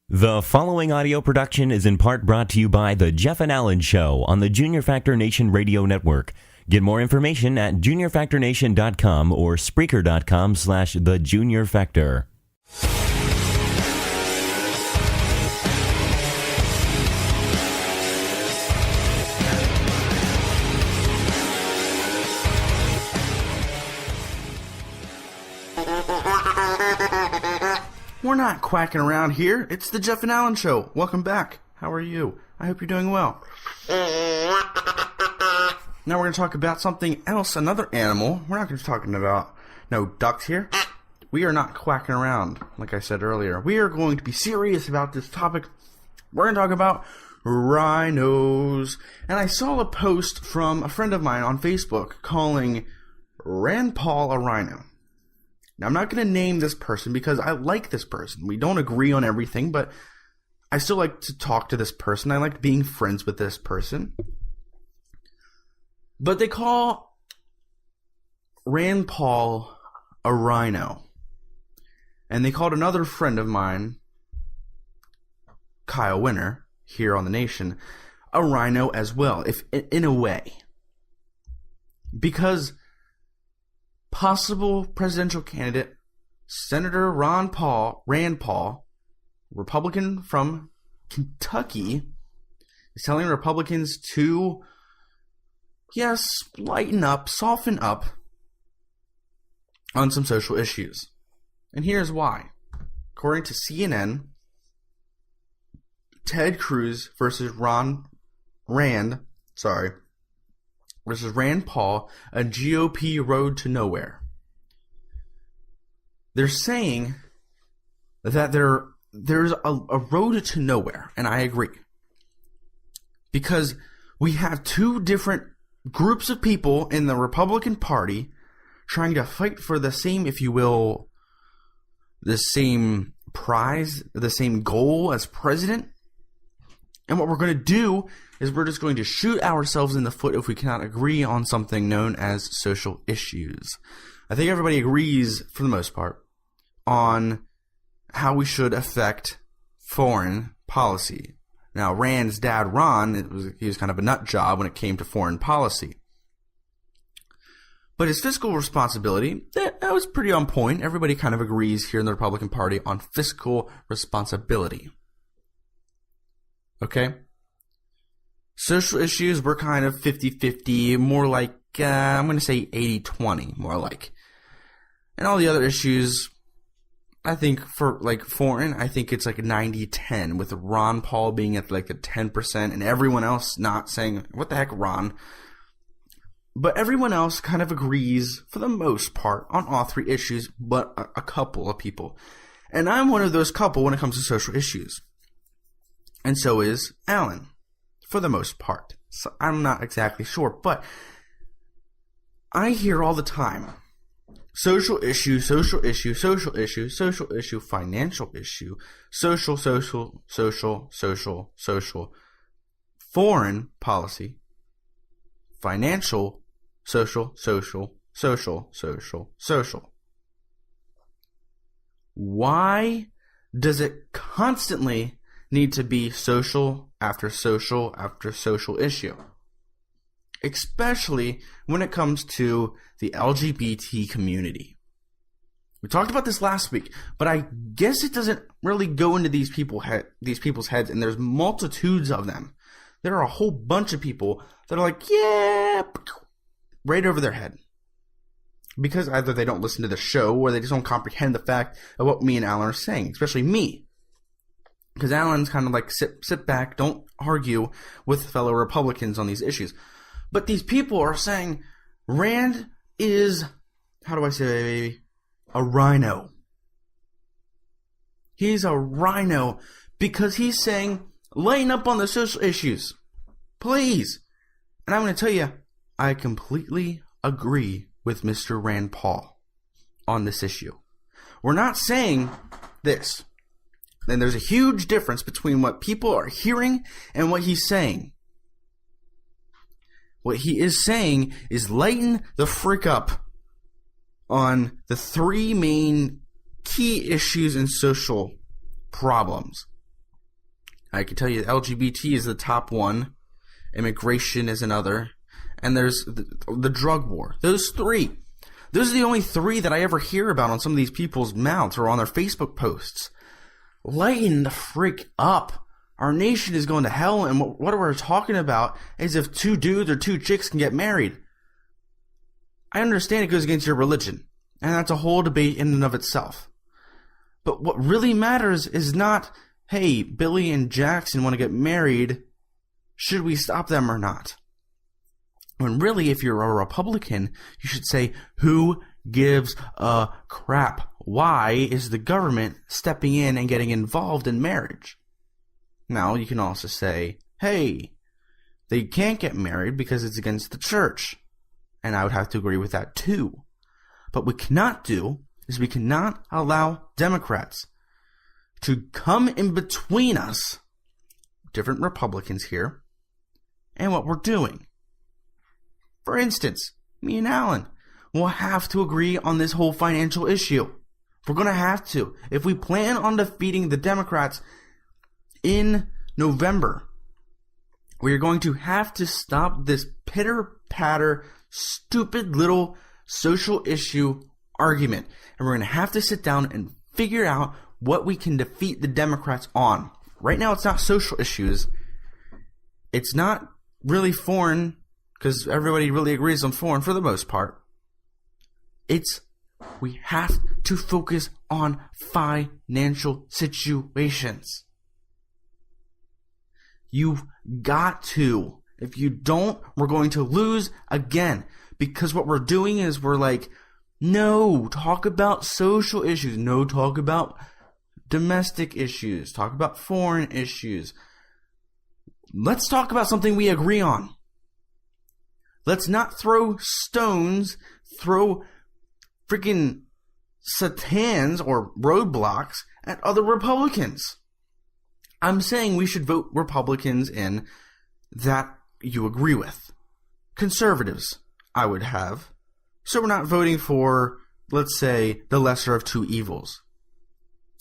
The following audio production is in part brought to you by The Jeff and Alan Show on the Junior Factor Nation Radio Network. Get more information at juniorfactornation.com or Spreaker.com/thejuniorfactor. We're not quacking around here. It's the Jeff and Alan Show. Welcome back. How are you? I hope you're doing well. Now we're going to talk about something else, another animal. We're not going to be talking about no ducks here. We are not quacking around, like I said earlier. We are going to be serious about this topic. We're going to talk about rhinos. And I saw a post from a friend of mine on Facebook calling Rand Paul a rhino. Now, I'm not going to name this person because I like this person. We don't agree on everything, but I still like to talk to this person. I like being friends with this person. But they call Rand Paul a rhino. And they called another friend of mine, Kyle Winner, here on The Nation, a rhino as well, if in a way. Because possible presidential candidate Senator Rand Paul, Republican from Kentucky, is telling Republicans to, yes, lighten up, soften up on some social issues. And here's why. According to CNN, Ted Cruz versus Rand Paul, a GOP road to nowhere. They're saying that there's a road to nowhere, and I agree. Because we have two different groups of people in the Republican Party trying to fight for the same, if you will, the same prize, the same goal as president. And what we're going to do is we're just going to shoot ourselves in the foot if we cannot agree on something known as social issues. I think everybody agrees, for the most part, on how we should affect foreign policy. Now, Rand's dad, Ron, he was kind of a nut job when it came to foreign policy. But his fiscal responsibility, that was pretty on point. Everybody kind of agrees here in the Republican Party on fiscal responsibility. Okay? Social issues were kind of 50-50, more like, I'm going to say 80-20, more like. And all the other issues, I think for like foreign, I think it's like 90-10, with Ron Paul being at like the 10% and everyone else not saying, what the heck, Ron? But everyone else kind of agrees, for the most part, on all three issues, but a couple of people. And I'm one of those couple when it comes to social issues. And so is Alan, for the most part. So I'm not exactly sure, but I hear all the time, social issue, social issue, social issue, social issue, financial issue, social, foreign policy, financial, social. Why does it constantly need to be social after social after social issue? Especially when it comes to the LGBT community. We talked about this last week, but I guess it doesn't really go into these people's heads, and there's multitudes of them. There are a whole bunch of people that are like, yeah, right over their head. Because either they don't listen to the show, or they just don't comprehend the fact of what me and Alan are saying, especially me. Because Alan's kind of like, sit back, don't argue with fellow Republicans on these issues. But these people are saying Rand is, how do I say, a rhino. He's a rhino because he's saying, lighten up on the social issues, please. And I'm going to tell you, I completely agree with Mr. Rand Paul on this issue. We're not saying this. And there's a huge difference between what people are hearing and what he's saying. What he is saying is lighten the frick up on the three main key issues in social problems. I can tell you LGBT is the top one, immigration is another, and there's the drug war. Those three. Those are the only three that I ever hear about on some of these people's mouths or on their Facebook posts. Lighten the freak up. Our nation is going to hell, and what we're talking about is if two dudes or two chicks can get married. I understand it goes against your religion, and that's a whole debate in and of itself. But what really matters is not, hey, Billy and Jackson want to get married, should we stop them or not? When really, if you're a Republican, you should say, who gives a crap? Why is the government stepping in and getting involved in marriage? Now, you can also say, hey, they can't get married because it's against the church. And I would have to agree with that too. But what we cannot do is we cannot allow Democrats to come in between us, different Republicans here, and what we're doing. For instance, me and Alan will have to agree on this whole financial issue. We're going to have to. If we plan on defeating the Democrats in November, we are going to have to stop this pitter-patter, stupid little social issue argument. And we're going to have to sit down and figure out what we can defeat the Democrats on. Right now, it's not social issues. It's not really foreign, because everybody really agrees on foreign for the most part. We have to focus on financial situations. You've got to. If you don't, we're going to lose again. Because what we're doing is we're like, no, talk about social issues. No, talk about domestic issues. Talk about foreign issues. Let's talk about something we agree on. Let's not throw stones, throw freaking satans or roadblocks at other Republicans. I'm saying we should vote Republicans in that you agree with. Conservatives, I would have. So we're not voting for, let's say, the lesser of two evils.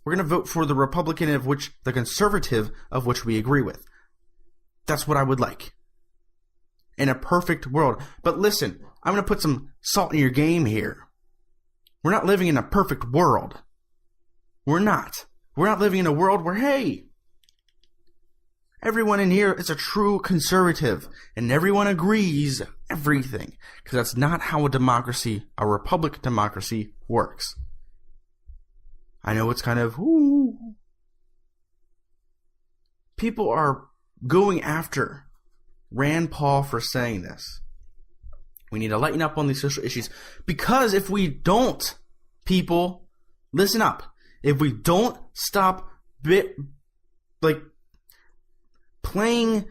We're going to vote for the Republican of which, the conservative of which we agree with. That's what I would like. In a perfect world. But listen, I'm going to put some salt in your game here. We're not living in a perfect world. We're not. We're not living in a world where, hey, everyone in here is a true conservative and everyone agrees everything. Because that's not how a democracy, a republic democracy, works. I know it's kind of, ooh. People are going after Rand Paul for saying this. We need to lighten up on these social issues. Because if we don't, people, listen up. If we don't stop playing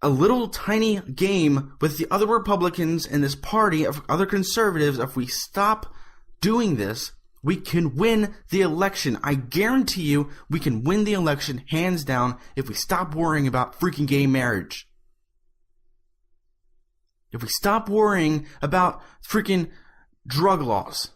a little tiny game with the other Republicans in this party of other conservatives, if we stop doing this, we can win the election. I guarantee you we can win the election hands down if we stop worrying about freaking gay marriage. If we stop worrying about freaking drug laws.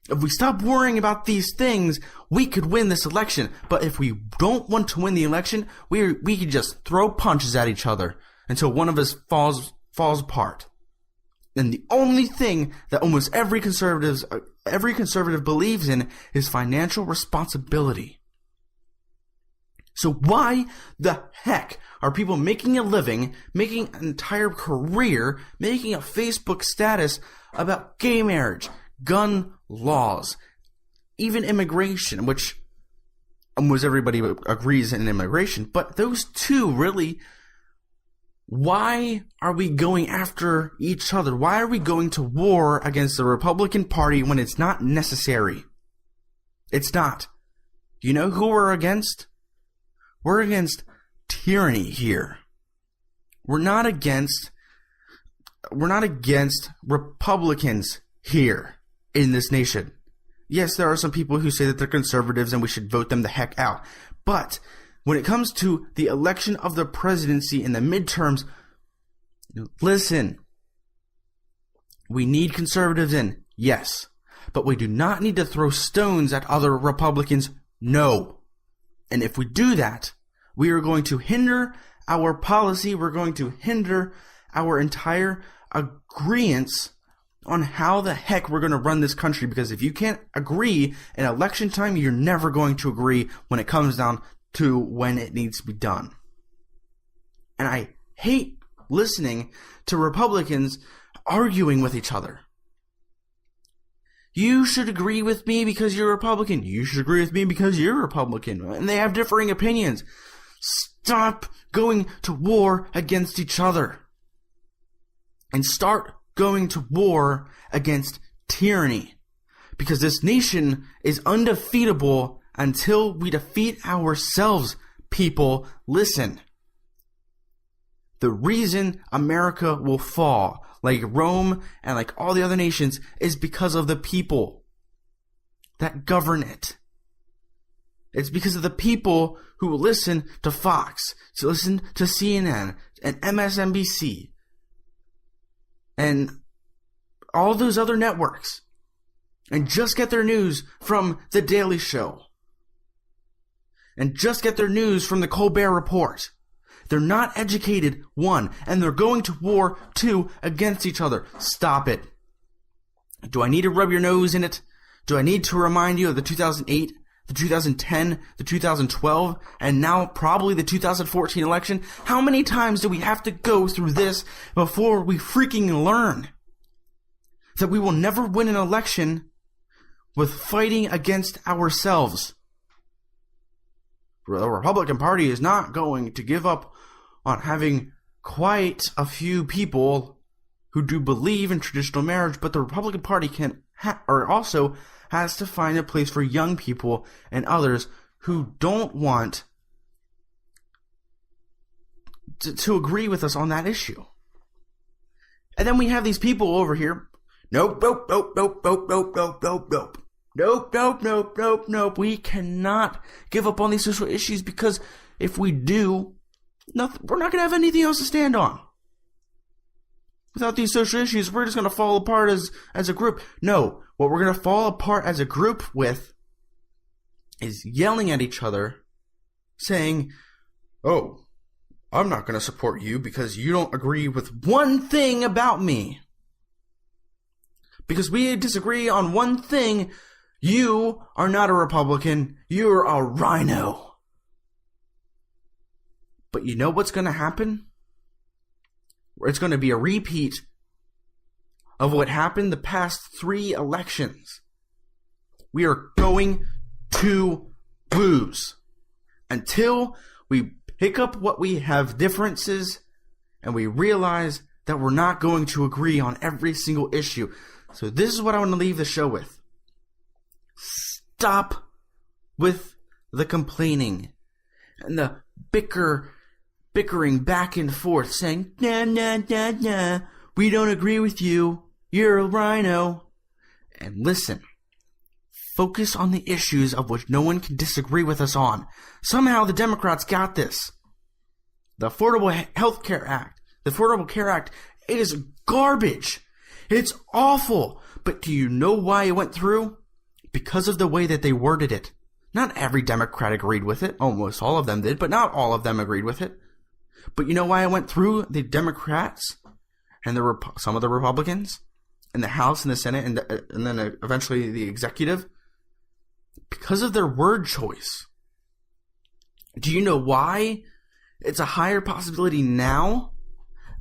If we stop worrying about these things, we could win this election. But if we don't want to win the election, we could just throw punches at each other until one of us falls apart. And the only thing that almost every conservative believes in is financial responsibility. So why the heck are people making a living, making an entire career, making a Facebook status about gay marriage, gun laws, even immigration, which almost everybody agrees in immigration, but those two really, why are we going after each other? Why are we going to war against the Republican Party when it's not necessary? It's not. You know who we're against? We're against tyranny here. We're not against Republicans here in this nation. Yes, there are some people who say that they're conservatives and we should vote them the heck out. But when it comes to the election of the presidency in the midterms, listen, we need conservatives in, yes. But we do not need to throw stones at other Republicans, no. And if we do that, We are going to hinder our policy. We're going to hinder our entire agreeance on how the heck we're going to run this country. Because if you can't agree in election time, you're never going to agree when it comes down to when it needs to be done. And I hate listening to Republicans arguing with each other. You should agree with me because you're a Republican. You should agree with me because you're a Republican. And they have differing opinions. Stop going to war against each other. And start going to war against tyranny. Because this nation is undefeatable until we defeat ourselves. People, listen. The reason America will fall, like Rome and like all the other nations, is because of the people that govern it. It's because of the people who will listen to Fox, to listen to CNN and MSNBC and all those other networks, and just get their news from The Daily Show, and just get their news from the Colbert Report. They're not educated, one, and they're going to war, two, against each other. Stop it. Do I need to rub your nose in it? Do I need to remind you of the 2008, the 2010, the 2012, and now probably the 2014 election? How many times do we have to go through this before we freaking learn that we will never win an election with fighting against ourselves? The Republican Party is not going to give up on having quite a few people who do believe in traditional marriage, but the Republican Party also has to find a place for young people and others who don't want to agree with us on that issue. And then we have these people over here. Nope. We cannot give up on these social issues, because if we do, we're not going to have anything else to stand on. Without these social issues, we're just going to fall apart as a group. No, what we're going to fall apart as a group with is yelling at each other, saying, oh, I'm not going to support you because you don't agree with one thing about me. Because we disagree on one thing. You are not a Republican. You're a rhino. But you know what's going to happen? It's going to be a repeat of what happened the past 3 elections. We are going to lose until we pick up what we have differences and we realize that we're not going to agree on every single issue. So this is what I want to leave the show with. Stop with the complaining and the bickering back and forth, saying, nah, we don't agree with you, you're a rhino. And listen, focus on the issues of which no one can disagree with us on. Somehow the Democrats got this. The Affordable Health Care Act, the Affordable Care Act, it is garbage. It's awful. But do you know why it went through? Because of the way that they worded it. Not every Democrat agreed with it. Almost all of them did, but not all of them agreed with it. But you know why it went through the Democrats and some of the Republicans in the House and the Senate and then eventually the executive? Because of their word choice. Do you know why it's a higher possibility now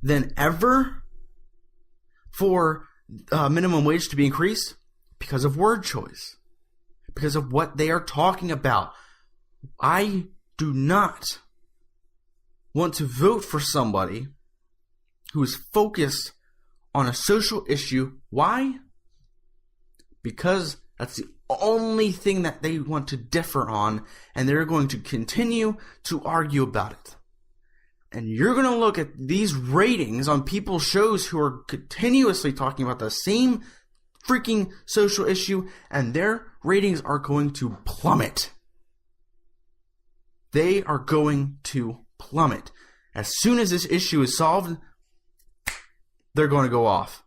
than ever for minimum wage to be increased? Because of word choice. Because of what they are talking about. I do not want to vote for somebody who is focused on a social issue. Why? Because that's the only thing that they want to differ on, and they're going to continue to argue about it. And you're going to look at these ratings on people's shows who are continuously talking about the same freaking social issue, and their ratings are going to plummet. They are going to plummet. As soon as this issue is solved, they're going to go off.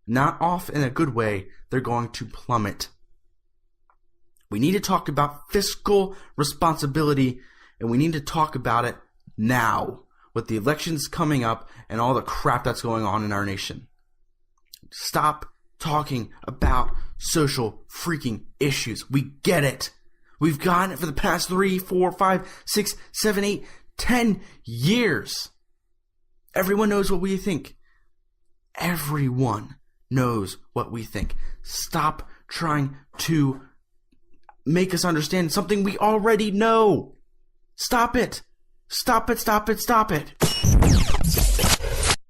Not off in a good way. They're going to plummet. We need to talk about fiscal responsibility And we need to talk about it now, with the elections coming up and all the crap that's going on in our nation. Stop talking about social freaking issues. We get it. We've gotten it for the past 3, 4, 5, 6, 7, 8, 10 years. Everyone knows what we think. Everyone knows what we think. Stop trying to make us understand something we already know. Stop it. Stop it, stop it, stop it.